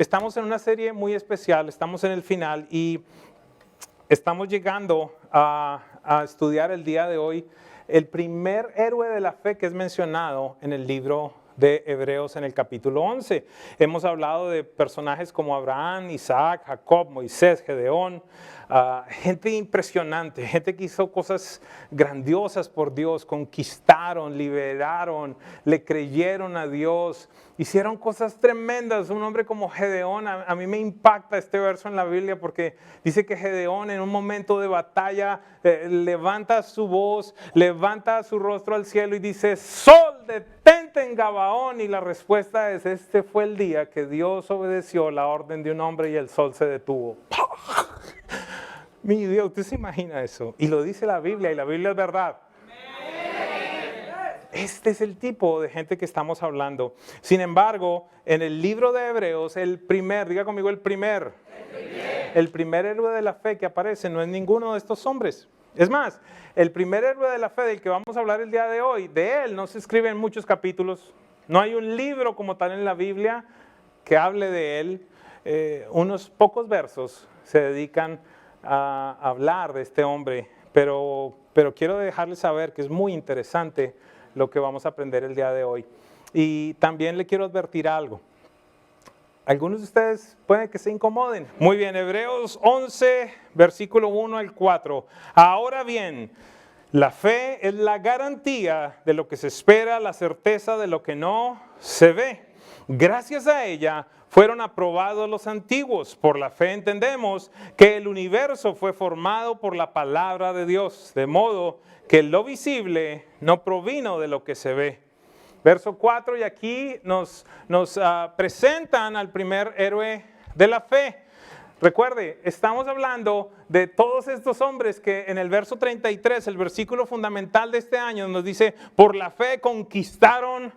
Estamos en una serie muy especial, estamos en el final y estamos llegando a estudiar el día de hoy el primer héroe de la fe que es mencionado en el libro de Hebreos en el capítulo 11. Hemos hablado de personajes como Abraham, Isaac, Jacob, Moisés, Gedeón, gente impresionante, gente que hizo cosas grandiosas por Dios, conquistaron, liberaron, le creyeron a Dios, hicieron cosas tremendas. Un hombre como Gedeón, a mí me impacta este verso en la Biblia porque dice que Gedeón en un momento de batalla levanta su voz, levanta su rostro al cielo y dice: sol, detente en Gabaón. Y la respuesta es: este fue el día que Dios obedeció la orden de un hombre y el sol se detuvo. Mi Dios, ¿usted se imagina eso? Y lo dice la Biblia, y la Biblia es verdad. Este es el tipo de gente que estamos hablando. Sin embargo, en el libro de Hebreos, diga conmigo el primer héroe de la fe que aparece no es ninguno de estos hombres. Es más, el primer héroe de la fe del que vamos a hablar el día de hoy, de él no se escribe en muchos capítulos. No hay un libro como tal en la Biblia que hable de él. Unos pocos versos se dedican a hablar de este hombre, pero quiero dejarles saber que es muy interesante lo que vamos a aprender el día de hoy. Y también le quiero advertir algo. Algunos de ustedes pueden que se incomoden. Muy bien, Hebreos 11, versículo 1 al 4. Ahora bien, la fe es la garantía de lo que se espera, la certeza de lo que no se ve. Gracias a ella fueron aprobados los antiguos. Por la fe entendemos que el universo fue formado por la palabra de Dios, de modo que lo visible no provino de lo que se ve. Verso 4, y aquí nos presentan al primer héroe de la fe. Recuerde, estamos hablando de todos estos hombres que en el verso 33, el versículo fundamental de este año, nos dice: por la fe conquistaron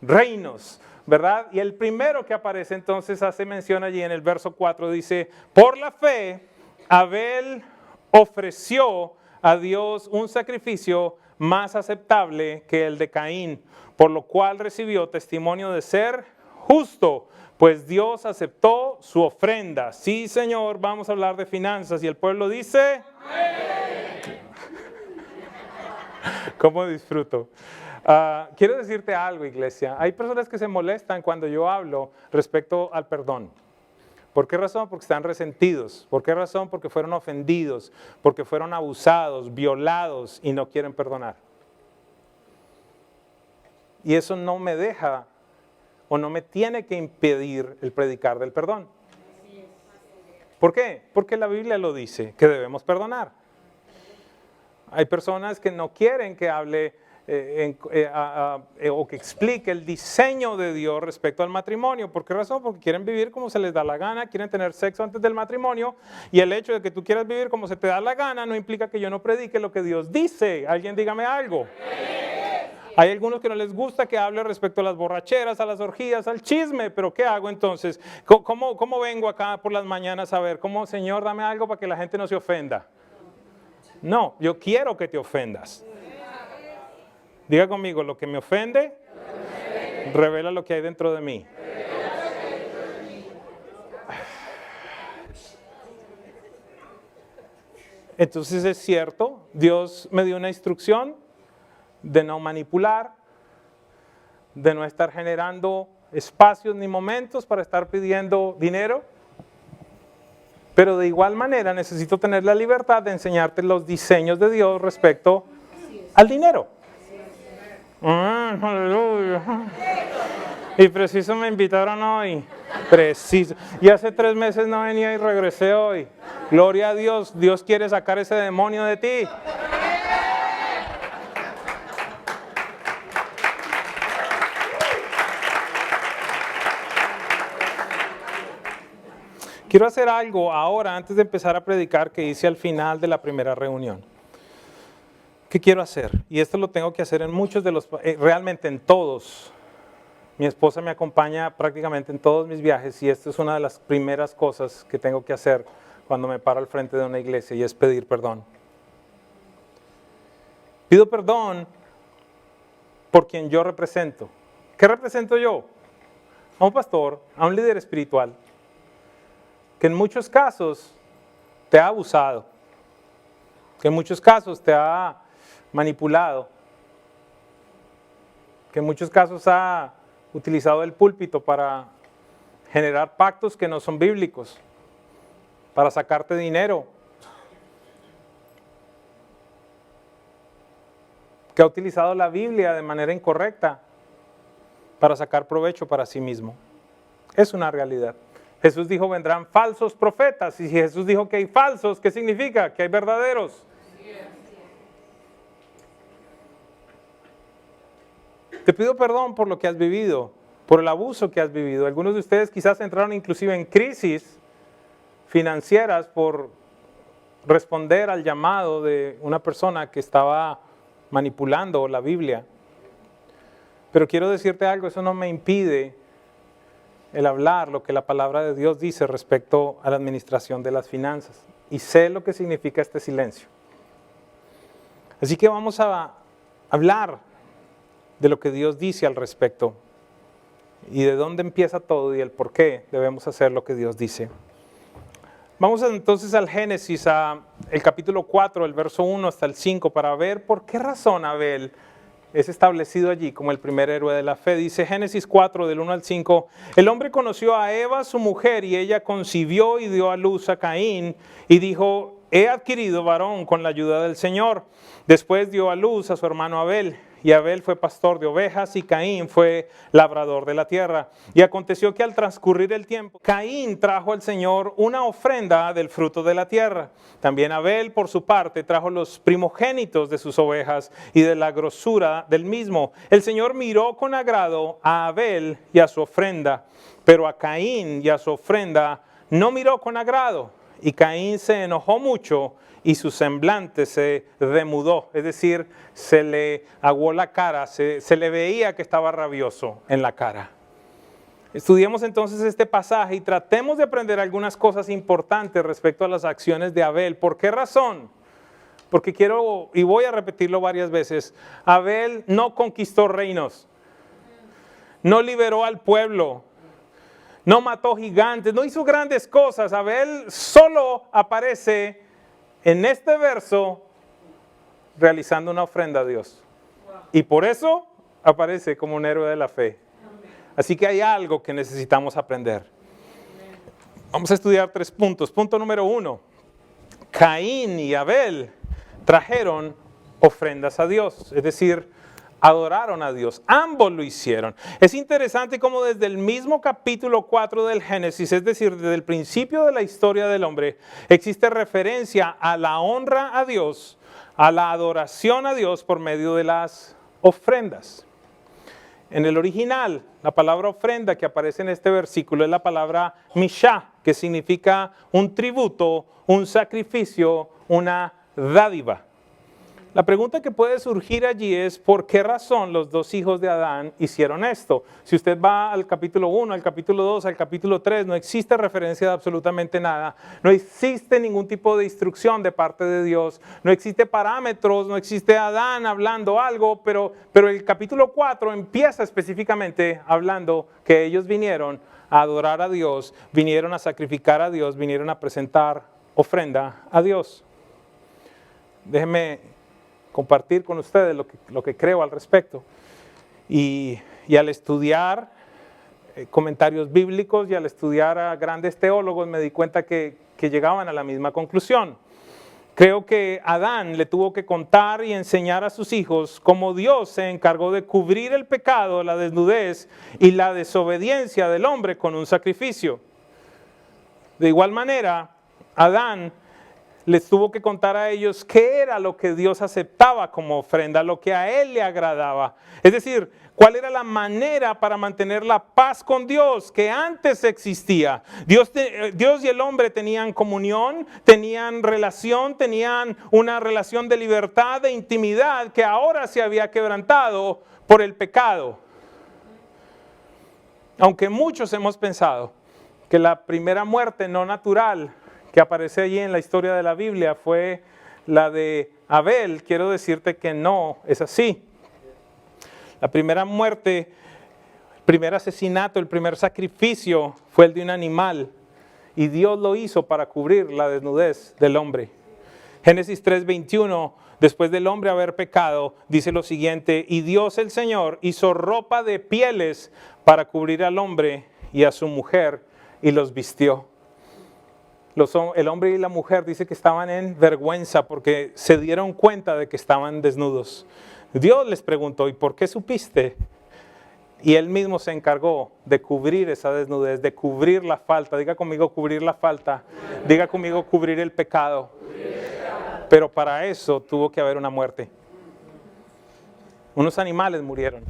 reinos, ¿verdad? Y el primero que aparece entonces hace mención allí en el verso 4, dice: por la fe Abel ofreció a Dios un sacrificio más aceptable que el de Caín, por lo cual recibió testimonio de ser justo, pues Dios aceptó su ofrenda. Sí, Señor, vamos a hablar de finanzas. Y el pueblo dice: ¡amén! ¿Cómo disfruto? Quiero decirte algo, iglesia. Hay personas que se molestan cuando yo hablo respecto al perdón. ¿Por qué razón? Porque están resentidos. ¿Por qué razón? Porque fueron ofendidos, porque fueron abusados, violados y no quieren perdonar. Y eso no me deja o no me tiene que impedir el predicar del perdón. ¿Por qué? Porque la Biblia lo dice, que debemos perdonar. Hay personas que no quieren que hable o que explique el diseño de Dios respecto al matrimonio. ¿Por qué razón? Porque quieren vivir como se les da la gana, quieren tener sexo antes del matrimonio, y el hecho de que tú quieras vivir como se te da la gana no implica que yo no predique lo que Dios dice. Alguien dígame algo. Hay algunos que no les gusta que hable respecto a las borracheras, a las orgías, al chisme, pero ¿qué hago entonces? ¿Cómo vengo acá por las mañanas a ver? ¿Cómo, Señor, dame algo para que la gente no se ofenda? No, yo quiero que te ofendas. Diga conmigo: lo que me ofende, revela lo que hay dentro de mí. Entonces es cierto, Dios me dio una instrucción de no manipular, de no estar generando espacios ni momentos para estar pidiendo dinero. Pero de igual manera necesito tener la libertad de enseñarte los diseños de Dios respecto al dinero. Aleluya. Y preciso me invitaron hoy. Preciso. Y hace 3 meses no venía y regresé hoy. Gloria a Dios. Dios quiere sacar ese demonio de ti. Quiero hacer algo ahora, antes de empezar a predicar, que hice al final de la primera reunión. ¿Qué quiero hacer? Y esto lo tengo que hacer en muchos de los, realmente en todos. Mi esposa me acompaña prácticamente en todos mis viajes y esto es una de las primeras cosas que tengo que hacer cuando me paro al frente de una iglesia, y es pedir perdón. Pido perdón por quien yo represento. ¿Qué represento yo? A un pastor, a un líder espiritual. que en muchos casos te ha abusado, que en muchos casos te ha manipulado, que en muchos casos ha utilizado el púlpito para generar pactos que no son bíblicos, para sacarte dinero, que ha utilizado la Biblia de manera incorrecta para sacar provecho para sí mismo. Es una realidad. Jesús dijo, vendrán falsos profetas. Y si Jesús dijo que hay falsos, ¿qué significa? Que hay verdaderos. Te pido perdón por lo que has vivido, por el abuso que has vivido. Algunos de ustedes quizás entraron inclusive en crisis financieras por responder al llamado de una persona que estaba manipulando la Biblia. Pero quiero decirte algo, eso no me impide el hablar lo que la palabra de Dios dice respecto a la administración de las finanzas. Y sé lo que significa este silencio. Así que vamos a hablar de lo que Dios dice al respecto y de dónde empieza todo y el por qué debemos hacer lo que Dios dice. Vamos entonces al Génesis, el capítulo 4, el verso 1 hasta el 5, para ver por qué razón Abel es establecido allí como el primer héroe de la fe. Dice Génesis 4, del 1 al 5, el hombre conoció a Eva, su mujer, y ella concibió y dio a luz a Caín, y dijo, he adquirido varón con la ayuda del Señor. Después dio a luz a su hermano Abel. Y Abel fue pastor de ovejas y Caín fue labrador de la tierra. Y aconteció que al transcurrir el tiempo, Caín trajo al Señor una ofrenda del fruto de la tierra. También Abel, por su parte, trajo los primogénitos de sus ovejas y de la grosura del mismo. El Señor miró con agrado a Abel y a su ofrenda, pero a Caín y a su ofrenda no miró con agrado. Y Caín se enojó mucho y su semblante se demudó, es decir, se le aguó la cara, se le veía que estaba rabioso en la cara. Estudiemos entonces este pasaje y tratemos de aprender algunas cosas importantes respecto a las acciones de Abel. ¿Por qué razón? Porque quiero, y voy a repetirlo varias veces, Abel no conquistó reinos, no liberó al pueblo, no mató gigantes, no hizo grandes cosas. Abel solo aparece en este verso realizando una ofrenda a Dios. Y por eso aparece como un héroe de la fe. Así que hay algo que necesitamos aprender. Vamos a estudiar 3 puntos. Punto número 1. Caín y Abel trajeron ofrendas a Dios. Es decir, adoraron a Dios. Ambos lo hicieron. Es interesante cómo desde el mismo capítulo 4 del Génesis, es decir, desde el principio de la historia del hombre, existe referencia a la honra a Dios, a la adoración a Dios por medio de las ofrendas. En el original, la palabra ofrenda que aparece en este versículo es la palabra mishá, que significa un tributo, un sacrificio, una dádiva. La pregunta que puede surgir allí es ¿por qué razón los dos hijos de Adán hicieron esto? Si usted va al capítulo 1, al capítulo 2, al capítulo 3, no existe referencia de absolutamente nada. No existe ningún tipo de instrucción de parte de Dios. No existe parámetros, no existe Adán hablando algo, pero el capítulo 4 empieza específicamente hablando que ellos vinieron a adorar a Dios, vinieron a sacrificar a Dios, vinieron a presentar ofrenda a Dios. Déjenme compartir con ustedes lo que creo al respecto. Y al estudiar comentarios bíblicos y al estudiar a grandes teólogos me di cuenta que llegaban a la misma conclusión. Creo que Adán le tuvo que contar y enseñar a sus hijos cómo Dios se encargó de cubrir el pecado, la desnudez y la desobediencia del hombre con un sacrificio. De igual manera, Adán les tuvo que contar a ellos qué era lo que Dios aceptaba como ofrenda, lo que a él le agradaba. Es decir, cuál era la manera para mantener la paz con Dios que antes existía. Dios y el hombre tenían comunión, tenían relación, tenían una relación de libertad, de intimidad que ahora se había quebrantado por el pecado. Aunque muchos hemos pensado que la primera muerte no natural que aparece allí en la historia de la Biblia fue la de Abel, quiero decirte que no es así. La primera muerte, el primer asesinato, el primer sacrificio fue el de un animal. y Dios lo hizo para cubrir la desnudez del hombre. Génesis 3:21, después del hombre haber pecado, dice lo siguiente: y Dios el Señor hizo ropa de pieles para cubrir al hombre y a su mujer, y los vistió. El hombre y la mujer dice que estaban en vergüenza porque se dieron cuenta de que estaban desnudos. Dios les preguntó: ¿y por qué supiste? Y Él mismo se encargó de cubrir esa desnudez, de cubrir la falta. Diga conmigo: cubrir la falta. Diga conmigo: cubrir el pecado. Pero para eso tuvo que haber una muerte. Unos animales murieron.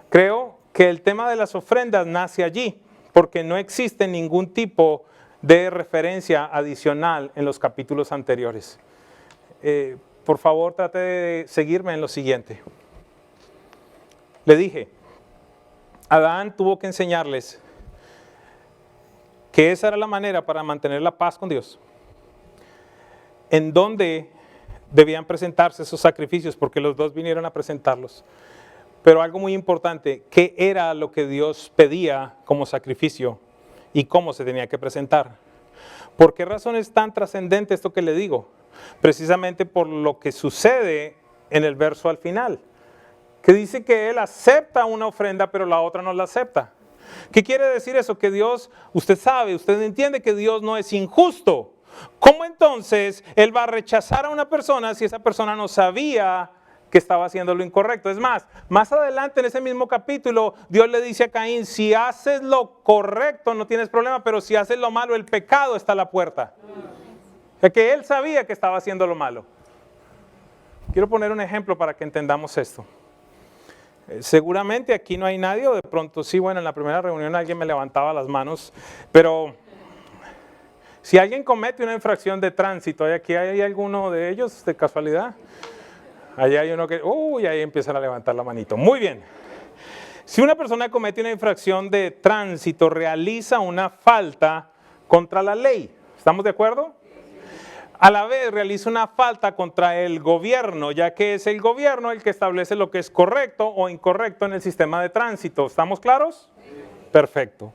Creo que el tema de las ofrendas nace allí, porque no existe ningún tipo de referencia adicional en los capítulos anteriores. Por favor, trate de seguirme en lo siguiente. Le dije, Adán tuvo que enseñarles que esa era la manera para mantener la paz con Dios. En dónde debían presentarse esos sacrificios, porque los dos vinieron a presentarlos. Pero algo muy importante, ¿qué era lo que Dios pedía como sacrificio y cómo se tenía que presentar? ¿Por qué razón es tan trascendente esto que le digo? Precisamente por lo que sucede en el verso al final, que dice que Él acepta una ofrenda, pero la otra no la acepta. ¿Qué quiere decir eso? Que Dios, usted sabe, usted entiende que Dios no es injusto. ¿Cómo entonces Él va a rechazar a una persona si esa persona no sabía que estaba haciendo lo incorrecto? Es más adelante en ese mismo capítulo, Dios le dice a Caín: si haces lo correcto no tienes problema, pero si haces lo malo, el pecado está a la puerta. O sea que Él sabía que estaba haciendo lo malo. Quiero poner un ejemplo para que entendamos esto. Seguramente aquí no hay nadie, o de pronto sí, bueno, en la primera reunión alguien me levantaba las manos, pero si alguien comete una infracción de tránsito, ¿aquí hay alguno de ellos de casualidad? Allá hay uno que, ahí empiezan a levantar la manito. Muy bien. Si una persona comete una infracción de tránsito, realiza una falta contra la ley. ¿Estamos de acuerdo? A la vez realiza una falta contra el gobierno, ya que es el gobierno el que establece lo que es correcto o incorrecto en el sistema de tránsito. ¿Estamos claros? Perfecto.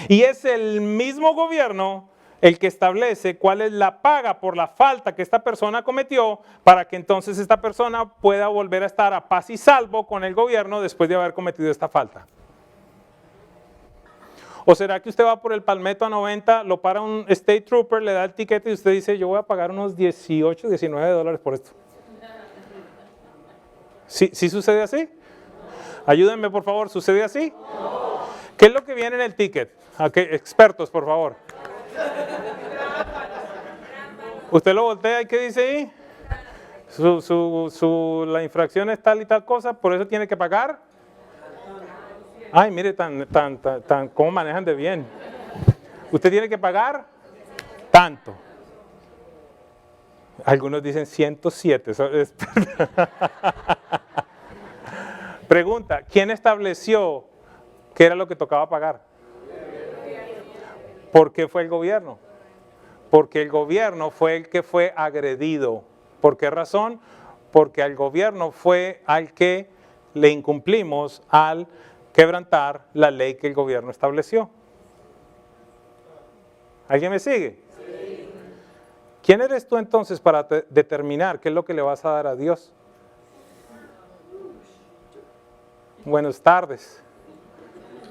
Y es el mismo gobierno el que establece cuál es la paga por la falta que esta persona cometió, para que entonces esta persona pueda volver a estar a paz y salvo con el gobierno después de haber cometido esta falta. ¿O será que usted va por el Palmetto a 90, lo para un State Trooper, le da el ticket y usted dice: yo voy a pagar unos 18, 19 dólares por esto? ¿Sí sucede así? Ayúdenme, por favor, ¿sucede así? ¿Qué es lo que viene en el ticket? Expertos, por favor. Usted lo voltea y ¿qué dice ahí? La infracción es tal y tal cosa, por eso tiene que pagar. Ay, mire, cómo manejan de bien. Usted tiene que pagar tanto. Algunos dicen 107. Pregunta: ¿quién estableció qué era lo que tocaba pagar? ¿Por qué fue el gobierno? Porque el gobierno fue el que fue agredido. ¿Por qué razón? Porque al gobierno fue al que le incumplimos al quebrantar la ley que el gobierno estableció. ¿Alguien me sigue? Sí. ¿Quién eres tú entonces para determinar qué es lo que le vas a dar a Dios? Buenas tardes.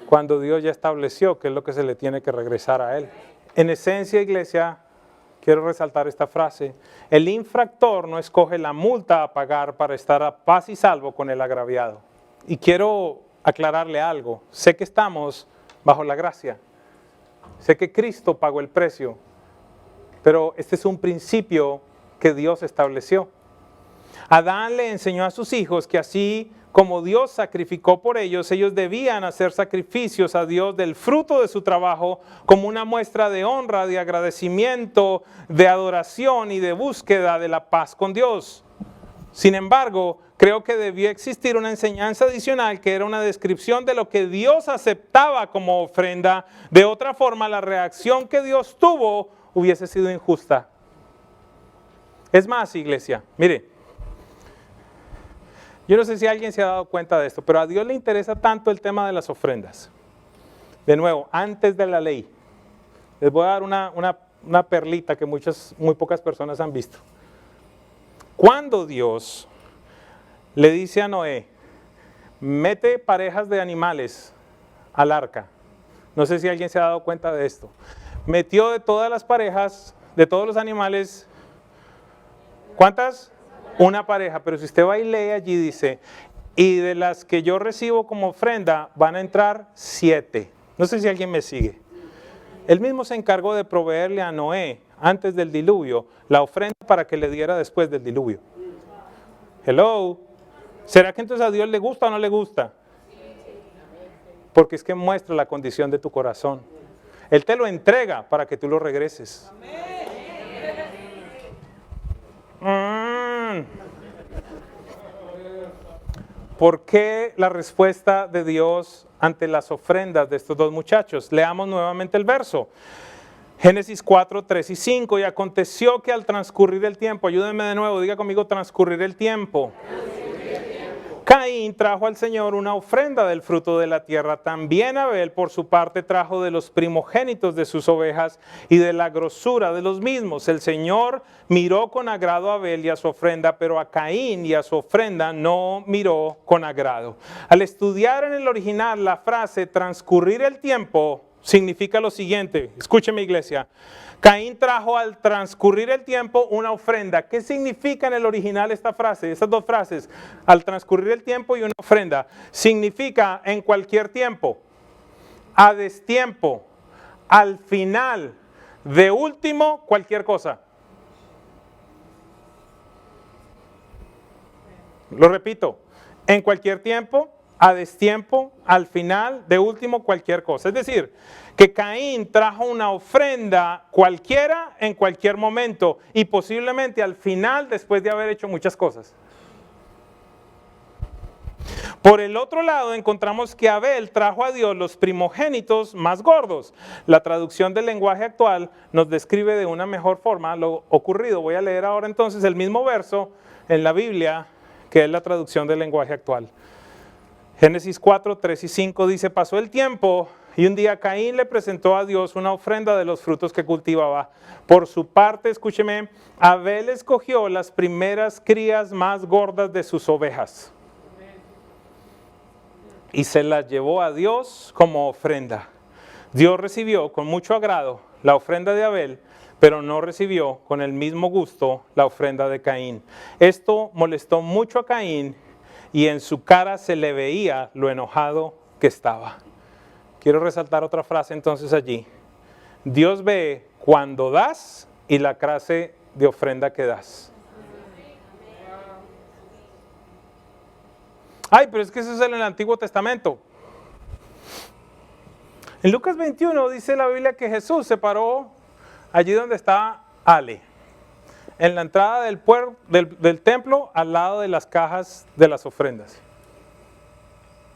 Cuando Dios ya estableció qué es lo que se le tiene que regresar a Él. En esencia, iglesia, quiero resaltar esta frase: el infractor no escoge la multa a pagar para estar a paz y salvo con el agraviado. Y quiero aclararle algo: sé que estamos bajo la gracia, sé que Cristo pagó el precio, pero este es un principio que Dios estableció. Adán le enseñó a sus hijos que así como Dios sacrificó por ellos, ellos debían hacer sacrificios a Dios del fruto de su trabajo como una muestra de honra, de agradecimiento, de adoración y de búsqueda de la paz con Dios. Sin embargo, creo que debió existir una enseñanza adicional que era una descripción de lo que Dios aceptaba como ofrenda. De otra forma, la reacción que Dios tuvo hubiese sido injusta. Es más, iglesia, mire, yo no sé si alguien se ha dado cuenta de esto, pero a Dios le interesa tanto el tema de las ofrendas. De nuevo, antes de la ley, Les voy a dar una perlita que muy pocas personas han visto. Cuando Dios le dice a Noé, mete parejas de animales al arca. No sé si alguien se ha dado cuenta de esto. Metió de todas las parejas, de todos los animales, ¿cuántas? Una pareja, pero si usted va y lee allí dice, y de las que yo recibo como ofrenda van a entrar 7. No sé si alguien me sigue. Él mismo se encargó de proveerle a Noé, antes del diluvio, la ofrenda para que le diera después del diluvio. Hello. ¿Será que entonces a Dios le gusta o no le gusta? Porque es que muestra la condición de tu corazón. Él te lo entrega para que tú lo regreses. ¿Por qué la respuesta de Dios ante las ofrendas de estos dos muchachos? Leamos nuevamente el verso. Génesis 4, 3 y 5. Y aconteció que al transcurrir el tiempo, ayúdenme de nuevo, diga conmigo transcurrir el tiempo. Caín trajo al Señor una ofrenda del fruto de la tierra. También Abel, por su parte, trajo de los primogénitos de sus ovejas y de la grosura de los mismos. El Señor miró con agrado a Abel y a su ofrenda, pero a Caín y a su ofrenda no miró con agrado. Al estudiar en el original la frase transcurrir el tiempo, significa lo siguiente. Escúcheme, iglesia. Caín trajo al transcurrir el tiempo una ofrenda. ¿Qué significa en el original esta frase? Estas dos frases, al transcurrir el tiempo y una ofrenda. Significa en cualquier tiempo, a destiempo, al final, de último, cualquier cosa. Lo repito, en cualquier tiempo, a destiempo, al final, de último, cualquier cosa. Es decir, que Caín trajo una ofrenda cualquiera en cualquier momento y posiblemente al final después de haber hecho muchas cosas. Por el otro lado encontramos que Abel trajo a Dios los primogénitos más gordos. La traducción del lenguaje actual nos describe de una mejor forma lo ocurrido. Voy a leer ahora entonces el mismo verso en la Biblia que es la traducción del lenguaje actual. Génesis 4, 3 y 5 dice, pasó el tiempo y un día Caín le presentó a Dios una ofrenda de los frutos que cultivaba. Por su parte, escúcheme, Abel escogió las primeras crías más gordas de sus ovejas y se las llevó a Dios como ofrenda. Dios recibió con mucho agrado la ofrenda de Abel, pero no recibió con el mismo gusto la ofrenda de Caín. Esto molestó mucho a Caín y en su cara se le veía lo enojado que estaba. Quiero resaltar otra frase entonces allí. Dios ve cuando das y la clase de ofrenda que das. Ay, pero es que eso es en el Antiguo Testamento. En Lucas 21 dice la Biblia que Jesús se paró allí donde estaba Ale, en la entrada del templo, al lado de las cajas de las ofrendas.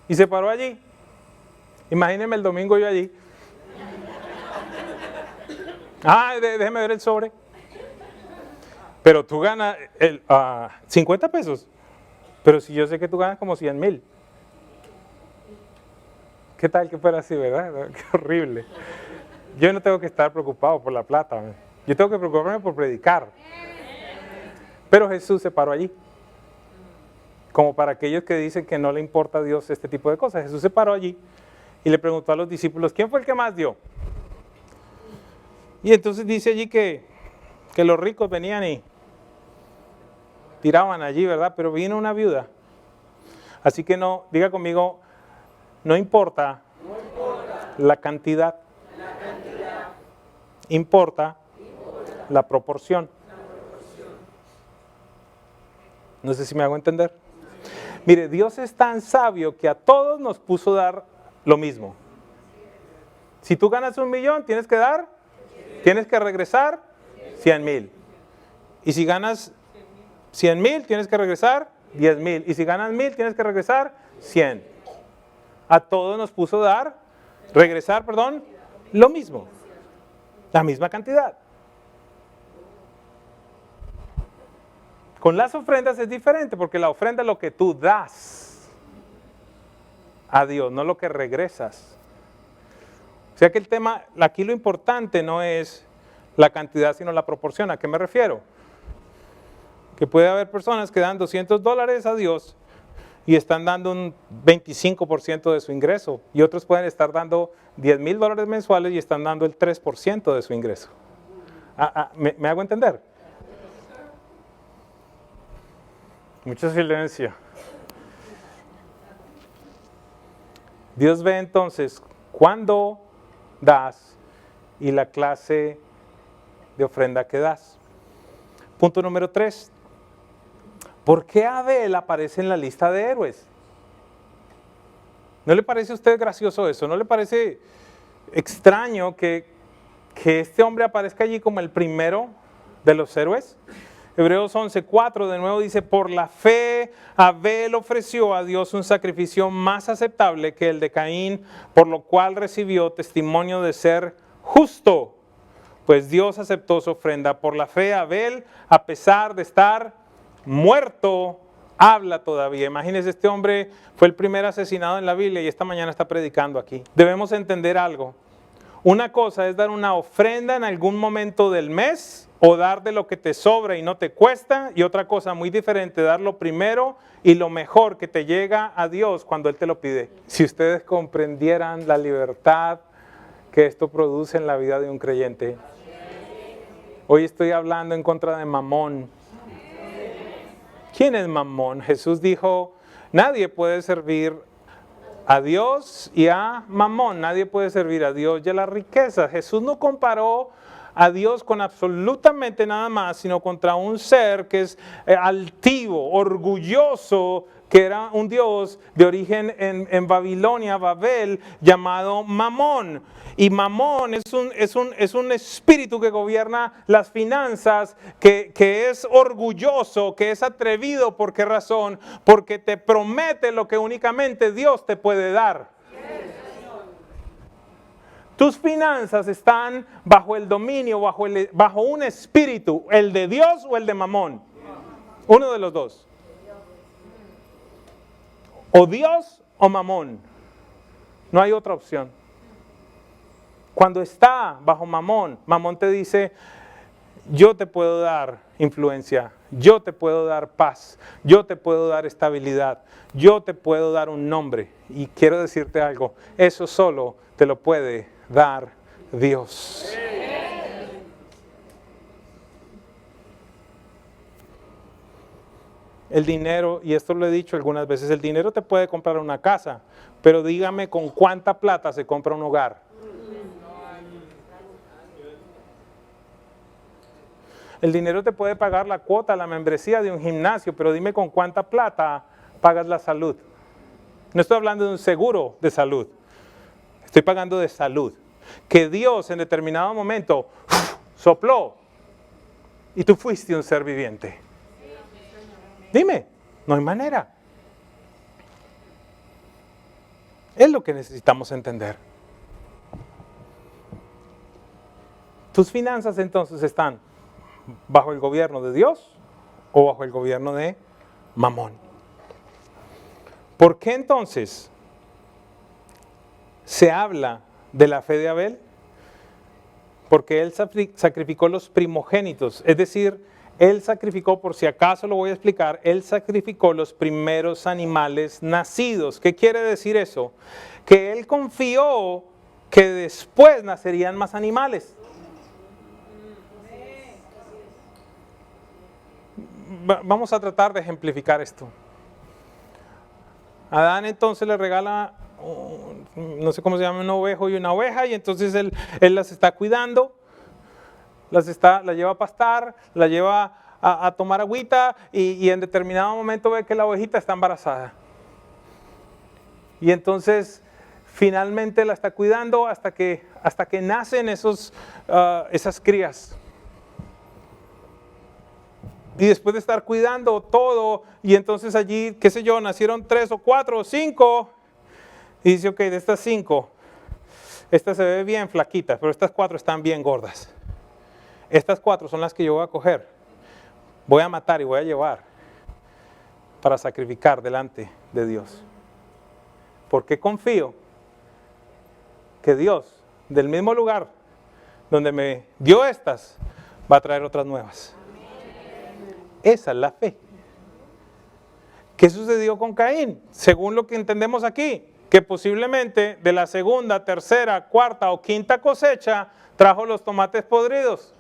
Y se paró allí. Imagínense el domingo yo allí. Déjeme ver el sobre. Pero tú ganas 50 pesos. Pero si yo sé que tú ganas como 100,000. ¿Qué tal que fuera así, verdad? Qué horrible. Yo no tengo que estar preocupado por la plata. Yo tengo que preocuparme por predicar. Pero Jesús se paró allí. Como para aquellos que dicen que no le importa a Dios este tipo de cosas. Jesús se paró allí y le preguntó a los discípulos, ¿quién fue el que más dio? Y entonces dice allí que los ricos venían y tiraban allí, ¿verdad? Pero vino una viuda. Así que no, diga conmigo, no importa la cantidad, importa la proporción. No sé si me hago entender. Mire, Dios es tan sabio que a todos nos puso dar lo mismo. Si tú ganas 1,000,000, tienes que regresar 100,000. Y si ganas 100,000, tienes que regresar 10,000. Y si ganas 1,000, tienes que regresar 100. A todos nos puso regresar, lo mismo. La misma cantidad. Con las ofrendas es diferente porque la ofrenda es lo que tú das a Dios, no lo que regresas. sea que el tema, aquí lo importante no es la cantidad, sino la proporción. ¿A qué me refiero? Que puede haber personas que dan $200 a Dios y están dando un 25% de su ingreso. Y otros pueden estar dando $10,000 mensuales y están dando el 3% de su ingreso. ¿Me hago entender? Mucho silencio. Dios ve entonces cuándo das y la clase de ofrenda que das. Punto número 3. ¿Por qué Abel aparece en la lista de héroes? ¿No le parece a usted gracioso eso? ¿No le parece extraño que este hombre aparezca allí como el primero de los héroes? Hebreos 11:4 de nuevo dice, por la fe Abel ofreció a Dios un sacrificio más aceptable que el de Caín, por lo cual recibió testimonio de ser justo, pues Dios aceptó su ofrenda. Por la fe Abel, a pesar de estar muerto, habla todavía. Imagínense, este hombre fue el primer asesinado en la Biblia y esta mañana está predicando aquí. Debemos entender algo. Una cosa es dar una ofrenda en algún momento del mes o dar de lo que te sobra y no te cuesta, y otra cosa muy diferente, dar lo primero y lo mejor que te llega a Dios cuando Él te lo pide. Si ustedes comprendieran la libertad que esto produce en la vida de un creyente. Hoy estoy hablando en contra de Mamón. ¿Quién es Mamón? Jesús dijo, nadie puede servir a Dios y a Mamón. Nadie puede servir a Dios y a la riqueza. Jesús no comparó a Dios con absolutamente nada más, sino contra un ser que es altivo, orgulloso, que era un dios de origen en Babilonia, Babel, llamado Mamón. Y Mamón es un espíritu que gobierna las finanzas, que es orgulloso, que es atrevido. ¿Por qué razón? Porque te promete lo que únicamente Dios te puede dar. Tus finanzas están bajo el dominio, bajo un espíritu, el de Dios o el de Mamón. Uno de los dos. O Dios o Mamón. No hay otra opción. Cuando está bajo Mamón, Mamón te dice, yo te puedo dar influencia, yo te puedo dar paz, yo te puedo dar estabilidad, yo te puedo dar un nombre. Y quiero decirte algo, eso solo te lo puede dar Dios. El dinero, y esto lo he dicho algunas veces, el dinero te puede comprar una casa, pero dígame con cuánta plata se compra un hogar. El dinero te puede pagar la cuota, la membresía de un gimnasio, pero dime con cuánta plata pagas la salud. No estoy hablando de un seguro de salud, estoy pagando de salud. Que Dios en determinado momento sopló y tú fuiste un ser viviente. Dime, no hay manera. Es lo que necesitamos entender. Tus finanzas entonces están bajo el gobierno de Dios o bajo el gobierno de Mamón. ¿Por qué entonces se habla de la fe de Abel? Porque él sacrificó los primogénitos, es decir, él sacrificó, por si acaso lo voy a explicar, él sacrificó los primeros animales nacidos. ¿Qué quiere decir eso? Que él confió que después nacerían más animales. Vamos a tratar de ejemplificar esto. Adán entonces le regala, no sé cómo se llama, un ovejo y una oveja, y entonces él las está cuidando, la lleva a pastar, la lleva a tomar agüita, y en determinado momento ve que la ovejita está embarazada. Y entonces finalmente la está cuidando hasta que nacen esas crías. Y después de estar cuidando todo, y entonces allí, qué sé yo, nacieron 3 o 4 o 5, y dice, ok, de estas 5, esta se ve bien flaquita, pero estas 4 están bien gordas. Estas 4 son las que yo voy a coger, voy a matar y voy a llevar para sacrificar delante de Dios. Porque confío que Dios del mismo lugar donde me dio estas, va a traer otras nuevas. Esa es la fe. ¿Qué sucedió con Caín? Según lo que entendemos aquí, que posiblemente de la segunda, tercera, cuarta o quinta cosecha trajo los tomates podridos.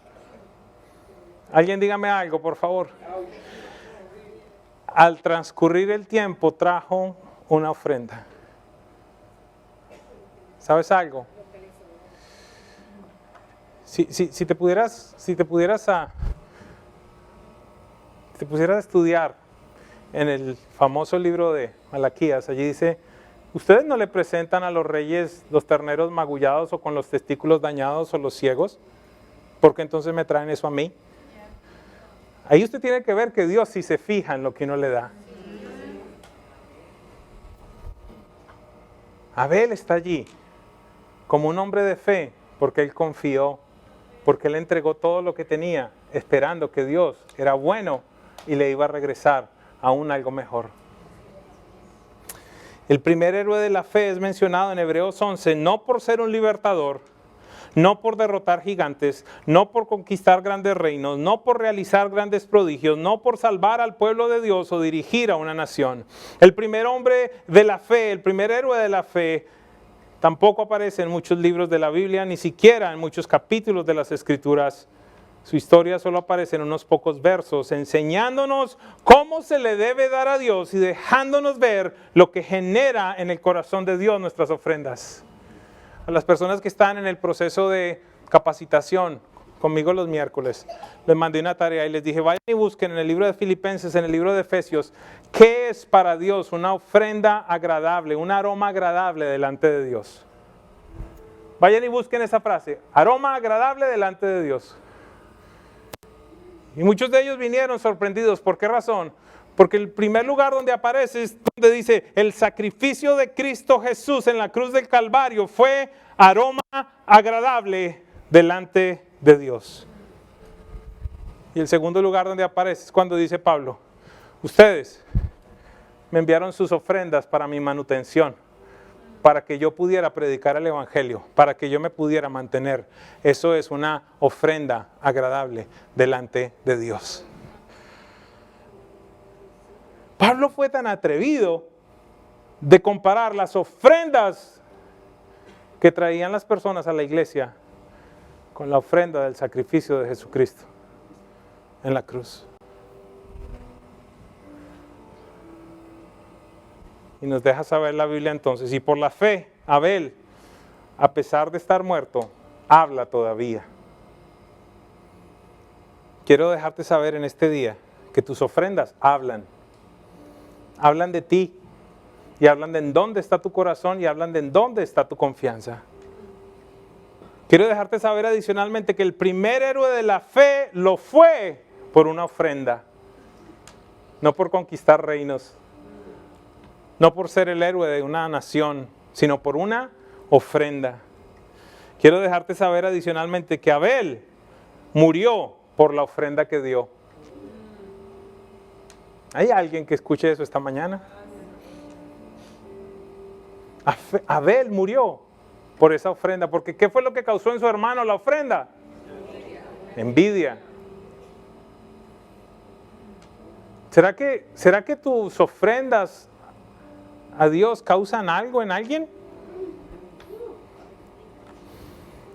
Alguien dígame algo, por favor. Al transcurrir el tiempo trajo una ofrenda. ¿Sabes algo? Si te pusieras a estudiar en el famoso libro de Malaquías, allí dice, ¿ustedes no le presentan a los reyes los terneros magullados o con los testículos dañados o los ciegos? ¿Por qué entonces me traen eso a mí? Ahí usted tiene que ver que Dios sí se fija en lo que uno le da. Abel está allí como un hombre de fe porque él confió, porque él entregó todo lo que tenía, esperando que Dios era bueno y le iba a regresar aún algo mejor. El primer héroe de la fe es mencionado en Hebreos 11, no por ser un libertador, no por derrotar gigantes, no por conquistar grandes reinos, no por realizar grandes prodigios, no por salvar al pueblo de Dios o dirigir a una nación. El primer hombre de la fe, el primer héroe de la fe, tampoco aparece en muchos libros de la Biblia, ni siquiera en muchos capítulos de las Escrituras. Su historia solo aparece en unos pocos versos, enseñándonos cómo se le debe dar a Dios y dejándonos ver lo que genera en el corazón de Dios nuestras ofrendas. A las personas que están en el proceso de capacitación conmigo los miércoles, les mandé una tarea y les dije, vayan y busquen en el libro de Filipenses, en el libro de Efesios, ¿qué es para Dios una ofrenda agradable, un aroma agradable delante de Dios? Vayan y busquen esa frase, aroma agradable delante de Dios. Y muchos de ellos vinieron sorprendidos. ¿Por qué razón? Porque el primer lugar donde aparece es donde dice, el sacrificio de Cristo Jesús en la cruz del Calvario fue aroma agradable delante de Dios. Y el segundo lugar donde aparece es cuando dice Pablo, ustedes me enviaron sus ofrendas para mi manutención, para que yo pudiera predicar el evangelio, para que yo me pudiera mantener. Eso es una ofrenda agradable delante de Dios. Pablo fue tan atrevido de comparar las ofrendas que traían las personas a la iglesia con la ofrenda del sacrificio de Jesucristo en la cruz. Y nos deja saber la Biblia entonces, y por la fe, Abel, a pesar de estar muerto, habla todavía. Quiero dejarte saber en este día que tus ofrendas hablan de ti, y hablan de en dónde está tu corazón, y hablan de en dónde está tu confianza. Quiero dejarte saber adicionalmente que el primer héroe de la fe lo fue por una ofrenda, no por conquistar reinos, no por ser el héroe de una nación, sino por una ofrenda. Quiero dejarte saber adicionalmente que Abel murió por la ofrenda que dio. ¿Hay alguien que escuche eso esta mañana? Abel murió por esa ofrenda, porque ¿qué fue lo que causó en su hermano la ofrenda? Envidia. ¿Será que tus ofrendas a Dios causan algo en alguien?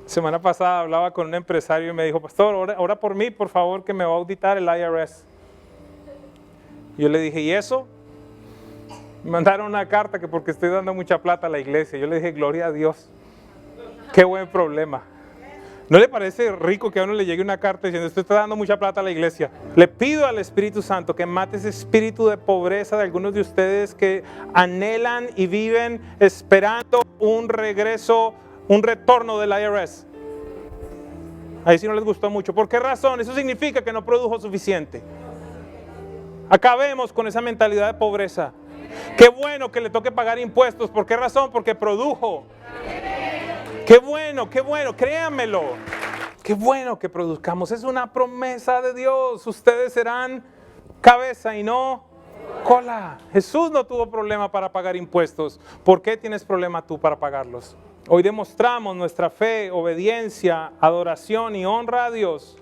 Semana pasada hablaba con un empresario y me dijo, pastor, ora por mí, por favor, que me va a auditar el IRS. Yo le dije, ¿y eso? Me mandaron una carta que porque estoy dando mucha plata a la iglesia. Yo le dije, gloria a Dios. Qué buen problema. ¿No le parece rico que a uno le llegue una carta diciendo, usted está dando mucha plata a la iglesia? Le pido al Espíritu Santo que mate ese espíritu de pobreza de algunos de ustedes que anhelan y viven esperando un regreso, un retorno del IRS. Ahí sí no les gustó mucho. ¿Por qué razón? Eso significa que no produjo suficiente. Acabemos con esa mentalidad de pobreza. Qué bueno que le toque pagar impuestos. ¿Por qué razón? Porque produjo. Qué bueno, créanmelo. Qué bueno que produzcamos. Es una promesa de Dios. Ustedes serán cabeza y no cola. Jesús no tuvo problema para pagar impuestos. ¿Por qué tienes problema tú para pagarlos? Hoy demostramos nuestra fe, obediencia, adoración y honra a Dios.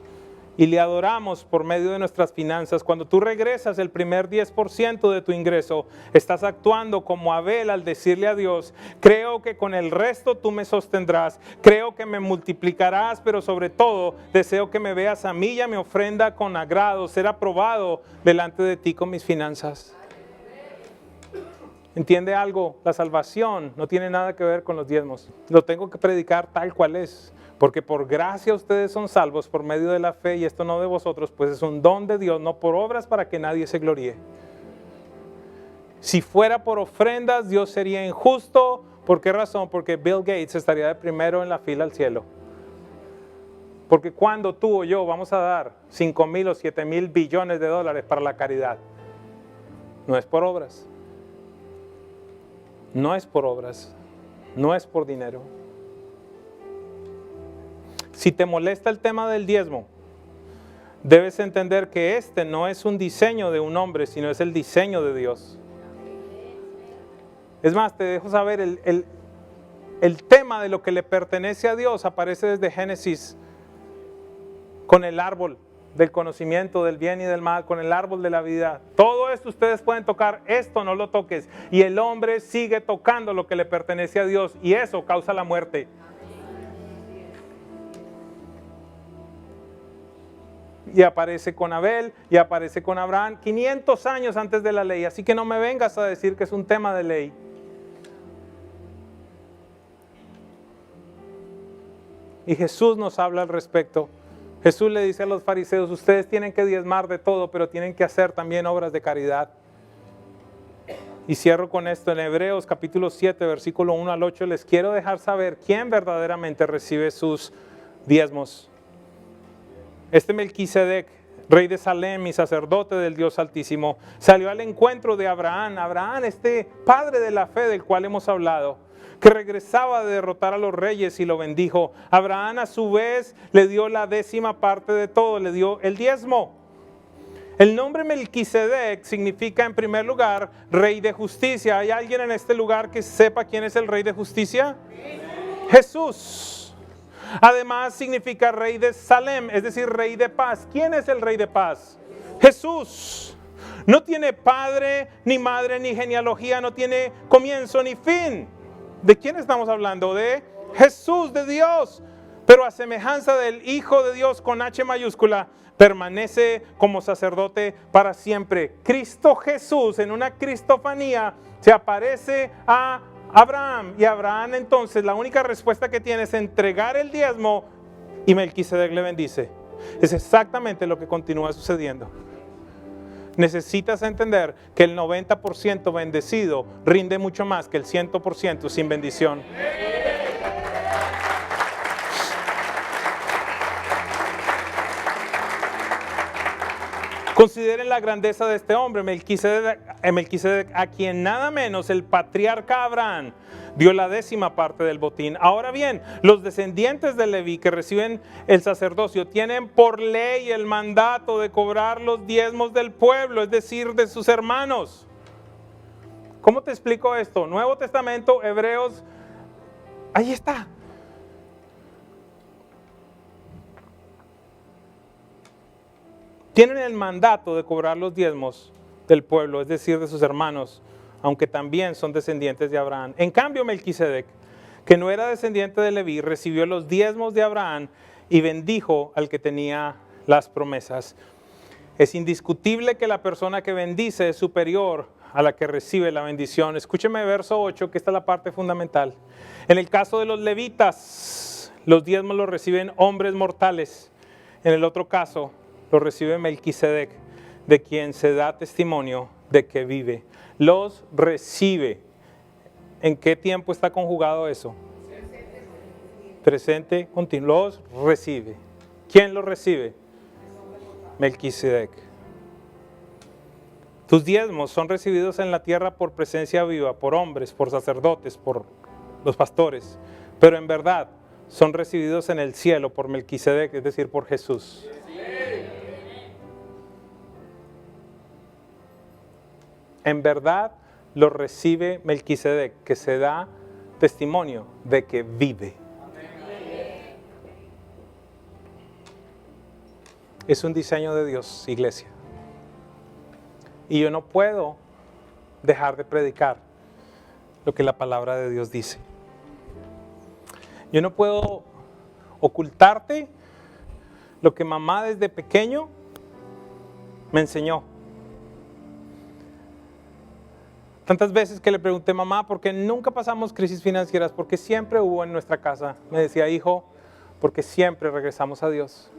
Y le adoramos por medio de nuestras finanzas. Cuando tú regresas el primer 10% de tu ingreso, estás actuando como Abel al decirle a Dios: creo que con el resto tú me sostendrás, creo que me multiplicarás, pero sobre todo deseo que me veas a mí y a mi ofrenda con agrado, ser aprobado delante de ti con mis finanzas. ¿Entiende algo? La salvación no tiene nada que ver con los diezmos. Lo tengo que predicar tal cual es. Porque por gracia ustedes son salvos por medio de la fe, y esto no de vosotros, pues es un don de Dios, no por obras para que nadie se gloríe. Si fuera por ofrendas, Dios sería injusto. ¿Por qué razón? Porque Bill Gates estaría de primero en la fila al cielo. Porque cuando tú o yo vamos a dar 5,000 o 7,000 billones de dólares para la caridad, no es por obras. No es por obras. No es por dinero. Si te molesta el tema del diezmo, debes entender que este no es un diseño de un hombre, sino es el diseño de Dios. Es más, te dejo saber, el tema de lo que le pertenece a Dios aparece desde Génesis, con el árbol del conocimiento del bien y del mal, con el árbol de la vida. Todo esto ustedes pueden tocar, esto no lo toques. Y el hombre sigue tocando lo que le pertenece a Dios, y eso causa la muerte. Y aparece con Abel, y aparece con Abraham 500 años antes de la ley. Así que no me vengas a decir que es un tema de ley. Y Jesús nos habla al respecto. Jesús le dice a los fariseos: ustedes tienen que diezmar de todo, pero tienen que hacer también obras de caridad. Y cierro con esto. En Hebreos capítulo 7, versículo 1 al 8, les quiero dejar saber quién verdaderamente recibe sus diezmos. Este Melquisedec, rey de Salem y sacerdote del Dios Altísimo, salió al encuentro de Abraham. Abraham, este padre de la fe del cual hemos hablado, que regresaba de derrotar a los reyes, y lo bendijo. Abraham a su vez le dio la 10ª parte de todo, le dio el diezmo. El nombre Melquisedec significa, en primer lugar, rey de justicia. ¿Hay alguien en este lugar que sepa quién es el rey de justicia? Jesús. Además significa rey de Salem, es decir, rey de paz. ¿Quién es el rey de paz? Jesús. No tiene padre, ni madre, ni genealogía, no tiene comienzo ni fin. ¿De quién estamos hablando? De Jesús, de Dios. Pero a semejanza del Hijo de Dios con H mayúscula, permanece como sacerdote para siempre. Cristo Jesús, en una cristofanía, se aparece a Abraham, y Abraham entonces la única respuesta que tiene es entregar el diezmo, y Melquisedec le bendice. Es exactamente lo que continúa sucediendo. Necesitas entender que el 90% bendecido rinde mucho más que el 100% sin bendición. Consideren la grandeza de este hombre, Melquisedec, a quien nada menos el patriarca Abraham dio la 10ª parte del botín. Ahora bien, los descendientes de Leví que reciben el sacerdocio tienen por ley el mandato de cobrar los diezmos del pueblo, es decir, de sus hermanos. ¿Cómo te explico esto? Nuevo Testamento, Hebreos, ahí está. Tienen el mandato de cobrar los diezmos del pueblo, es decir, de sus hermanos, aunque también son descendientes de Abraham. En cambio, Melquisedec, que no era descendiente de Leví, recibió los diezmos de Abraham y bendijo al que tenía las promesas. Es indiscutible que la persona que bendice es superior a la que recibe la bendición. Escúcheme verso 8, que esta es la parte fundamental. En el caso de los levitas, los diezmos los reciben hombres mortales. En el otro caso, lo recibe Melquisedec, de quien se da testimonio de que vive. Los recibe. ¿En qué tiempo está conjugado eso? Presente continuo. Los recibe. ¿Quién los recibe? Melquisedec. Tus diezmos son recibidos en la tierra por presencia viva, por hombres, por sacerdotes, por los pastores, pero en verdad son recibidos en el cielo por Melquisedec, es decir, por Jesús. En verdad los recibe Melquisedec, que se da testimonio de que vive. Es un diseño de Dios, iglesia. Y yo no puedo dejar de predicar lo que la palabra de Dios dice. Yo no puedo ocultarte lo que mamá desde pequeño me enseñó. Tantas veces que le pregunté, mamá, ¿por qué nunca pasamos crisis financieras? Porque siempre hubo en nuestra casa. Me decía, hijo, porque siempre regresamos a Dios.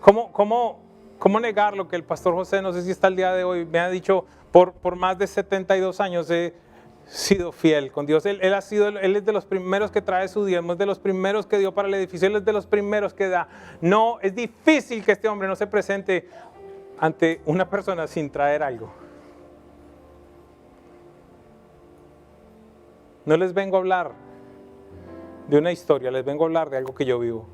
¿Cómo negar lo que el pastor José, no sé si está el día de hoy, me ha dicho, por más de 72 años he sido fiel con Dios? Él es de los primeros que trae su diezmo, es de los primeros que dio para el edificio, Él es de los primeros que da. No, es difícil que este hombre no se presente ante una persona sin traer algo. No les vengo a hablar de una historia, les vengo a hablar de algo que yo vivo.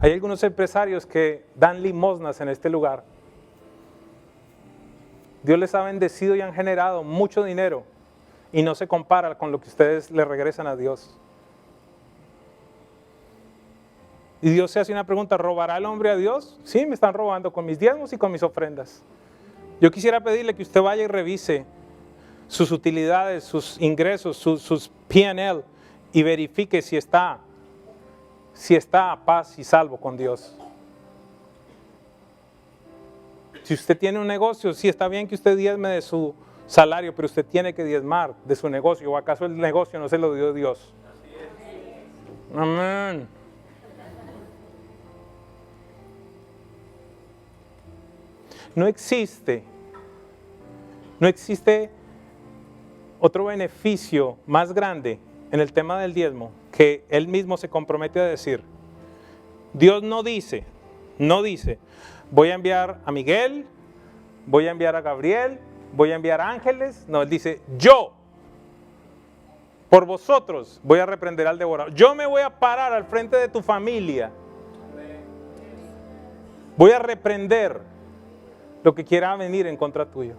Hay algunos empresarios que dan limosnas en este lugar. Dios les ha bendecido y han generado mucho dinero y no se compara con lo que ustedes le regresan a Dios. Y Dios se hace una pregunta, ¿robará el hombre a Dios? Sí, me están robando con mis diezmos y con mis ofrendas. Yo quisiera pedirle que usted vaya y revise sus utilidades, sus ingresos, sus P&L y verifique si está a paz y salvo con Dios. Si usted tiene un negocio, sí está bien que usted diezme de su salario, pero usted tiene que diezmar de su negocio. ¿O acaso el negocio no se lo dio Dios? Amén. No existe otro beneficio más grande en el tema del diezmo que Él mismo se compromete a decir. Dios no dice, voy a enviar a Miguel, voy a enviar a Gabriel, voy a enviar a ángeles. No, Él dice, yo, por vosotros, voy a reprender al devorador. Yo me voy a parar al frente de tu familia. Voy a reprender lo que quiera venir en contra tuyo.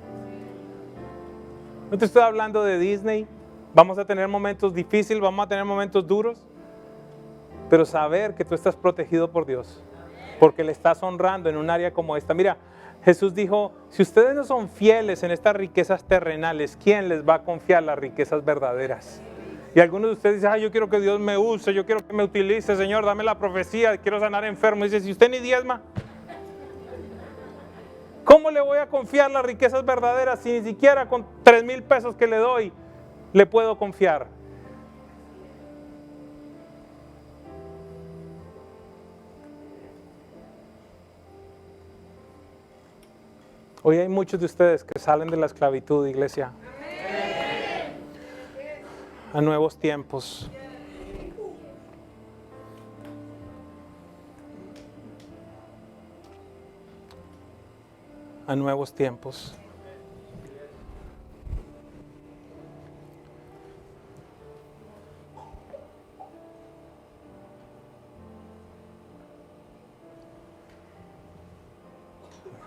No te estoy hablando de Disney. Vamos a tener momentos difíciles, vamos a tener momentos duros, pero saber que tú estás protegido por Dios, porque le estás honrando en un área como esta. Mira, Jesús dijo, si ustedes no son fieles en estas riquezas terrenales, ¿quién les va a confiar las riquezas verdaderas? Y algunos de ustedes dicen, yo quiero que Dios me use, yo quiero que me utilice, Señor, dame la profecía, quiero sanar enfermos. Dice, si usted ni diezma, ¿cómo le voy a confiar las riquezas verdaderas si ni siquiera con 3,000 pesos que le doy le puedo confiar? Hoy hay muchos de ustedes que salen de la esclavitud, iglesia, a nuevos tiempos. A nuevos tiempos.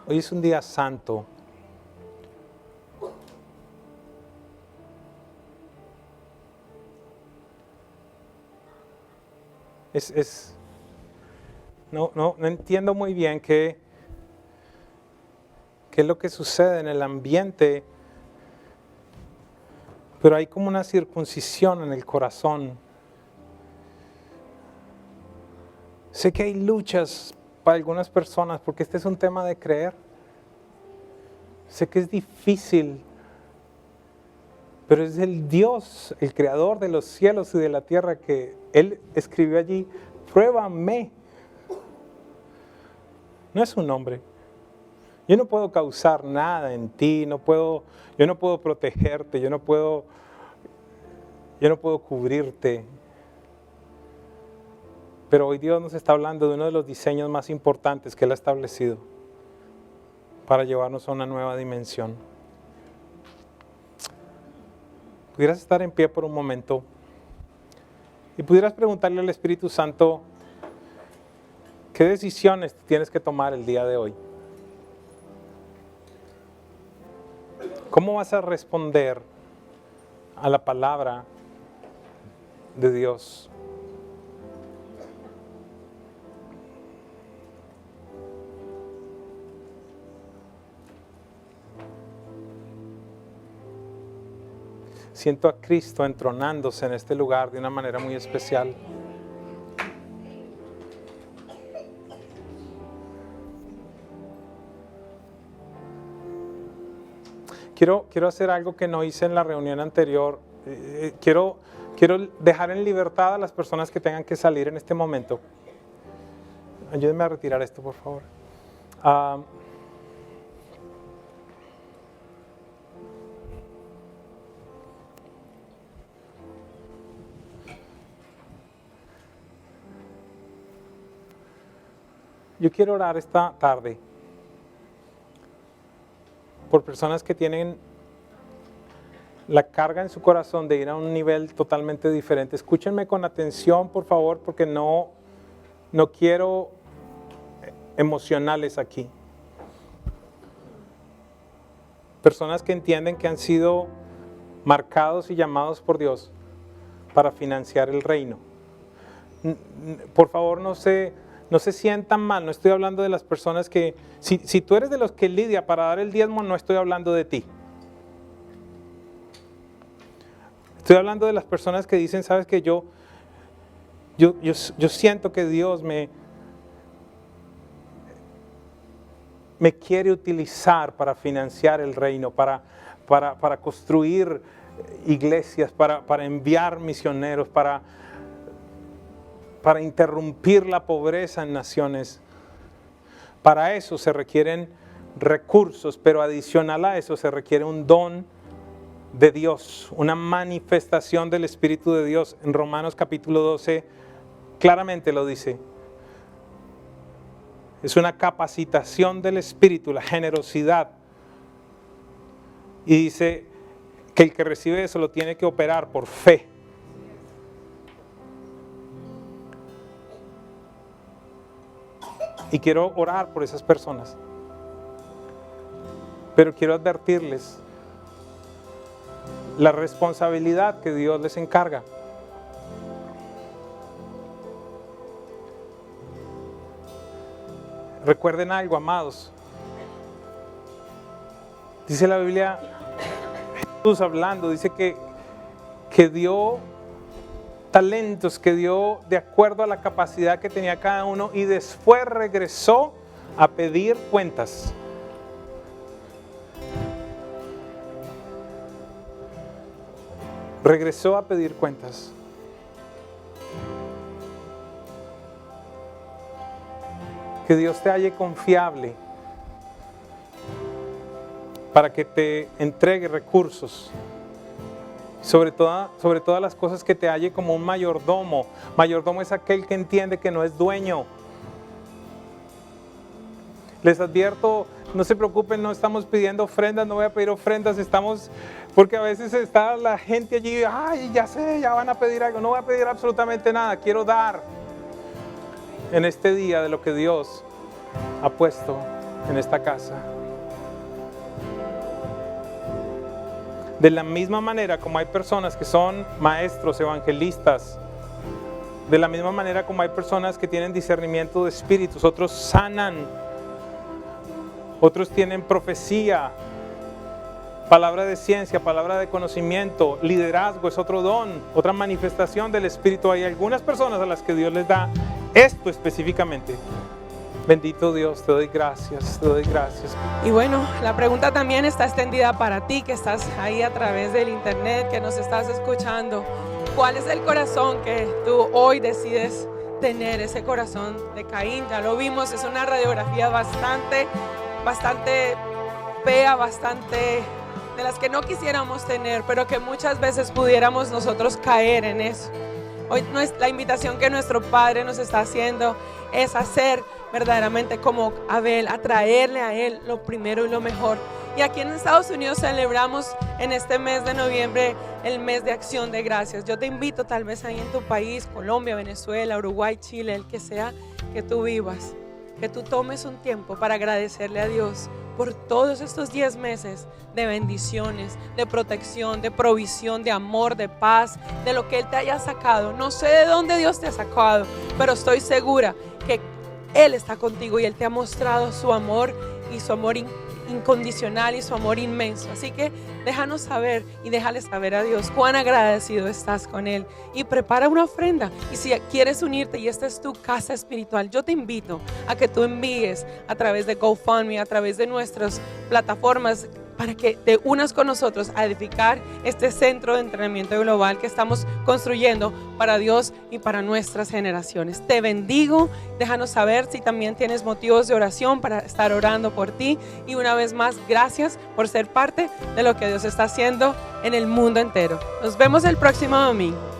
Hoy es un día santo. No entiendo muy bien qué es lo que sucede en el ambiente, pero hay como una circuncisión en el corazón. Sé que hay luchas para algunas personas, porque este es un tema de creer. Sé que es difícil, pero es el Dios, el creador de los cielos y de la tierra, que Él escribió allí, pruébame. No es un hombre. Yo no puedo causar nada en ti, yo no puedo protegerte, yo no puedo cubrirte. Pero hoy Dios nos está hablando de uno de los diseños más importantes que Él ha establecido para llevarnos a una nueva dimensión. ¿Pudieras estar en pie por un momento? y pudieras preguntarle al Espíritu Santo, ¿qué decisiones tienes que tomar el día de hoy? ¿Cómo vas a responder a la palabra de Dios? Siento a Cristo entronándose en este lugar de una manera muy especial. Quiero hacer algo que no hice en la reunión anterior. Quiero dejar en libertad a las personas que tengan que salir en este momento. Ayúdenme a retirar esto, por favor. Yo quiero orar esta tarde por personas que tienen la carga en su corazón de ir a un nivel totalmente diferente. Escúchenme con atención, por favor, porque no quiero emocionales aquí. Personas que entienden que han sido marcados y llamados por Dios para financiar el reino. Por favor, no se sientan mal, no estoy hablando de las personas que, si tú eres de los que lidia para dar el diezmo, no estoy hablando de ti. Estoy hablando de las personas que dicen, sabes que yo siento que Dios me quiere utilizar para financiar el reino, para construir iglesias, para enviar misioneros, para interrumpir la pobreza en naciones. Para eso se requieren recursos, pero adicional a eso se requiere un don de Dios, una manifestación del Espíritu de Dios. En Romanos capítulo 12 claramente lo dice. Es una capacitación del Espíritu, la generosidad. Y dice que el que recibe eso lo tiene que operar por fe. Y quiero orar por esas personas. Pero quiero advertirles la responsabilidad que Dios les encarga. Recuerden algo, amados. Dice la Biblia, Jesús hablando, dice que dio talentos, que dio de acuerdo a la capacidad que tenía cada uno, y después regresó a pedir cuentas. Regresó a pedir cuentas. Que Dios te halle confiable para que te entregue recursos. Sobre todas las cosas, que te halle como un mayordomo. Mayordomo es aquel que entiende que no es dueño. Les advierto, no se preocupen, no estamos pidiendo ofrendas, no voy a pedir ofrendas, porque a veces está la gente allí, ay, ya sé, ya van a pedir algo. No voy a pedir absolutamente nada, quiero dar en este día de lo que Dios ha puesto en esta casa. De la misma manera como hay personas que son maestros, evangelistas, de la misma manera como hay personas que tienen discernimiento de espíritus, otros sanan, otros tienen profecía, palabra de ciencia, palabra de conocimiento, liderazgo es otro don, otra manifestación del Espíritu. Hay algunas personas a las que Dios les da esto específicamente. Bendito Dios, te doy gracias, te doy gracias. Y bueno, la pregunta también está extendida para ti que estás ahí a través del internet, que nos estás escuchando. ¿Cuál es el corazón que tú hoy decides tener? Ese corazón de Caín, ya lo vimos, es una radiografía bastante fea, bastante de las que no quisiéramos tener, pero que muchas veces pudiéramos nosotros caer en eso. Hoy la invitación que nuestro Padre nos está haciendo es hacer verdaderamente como Abel, atraerle a Él lo primero y lo mejor. Y aquí en Estados Unidos celebramos en este mes de noviembre el mes de acción de gracias. Yo te invito, tal vez ahí en tu país, Colombia, Venezuela, Uruguay, Chile, el que sea que tú vivas, que tú tomes un tiempo para agradecerle a Dios por todos estos 10 meses de bendiciones, de protección, de provisión, de amor, de paz, de lo que Él te haya sacado. No sé de dónde Dios te ha sacado, pero estoy segura que Él está contigo y Él te ha mostrado su amor y su amor incondicional y su amor inmenso. Así que déjanos saber y déjale saber a Dios cuán agradecido estás con Él, y prepara una ofrenda. Y si quieres unirte y esta es tu casa espiritual, yo te invito a que tú envíes a través de GoFundMe, a través de nuestras plataformas, para que te unas con nosotros a edificar este centro de entrenamiento global que estamos construyendo para Dios y para nuestras generaciones. Te bendigo, déjanos saber si también tienes motivos de oración para estar orando por ti, y una vez más, gracias por ser parte de lo que Dios está haciendo en el mundo entero. Nos vemos el próximo domingo.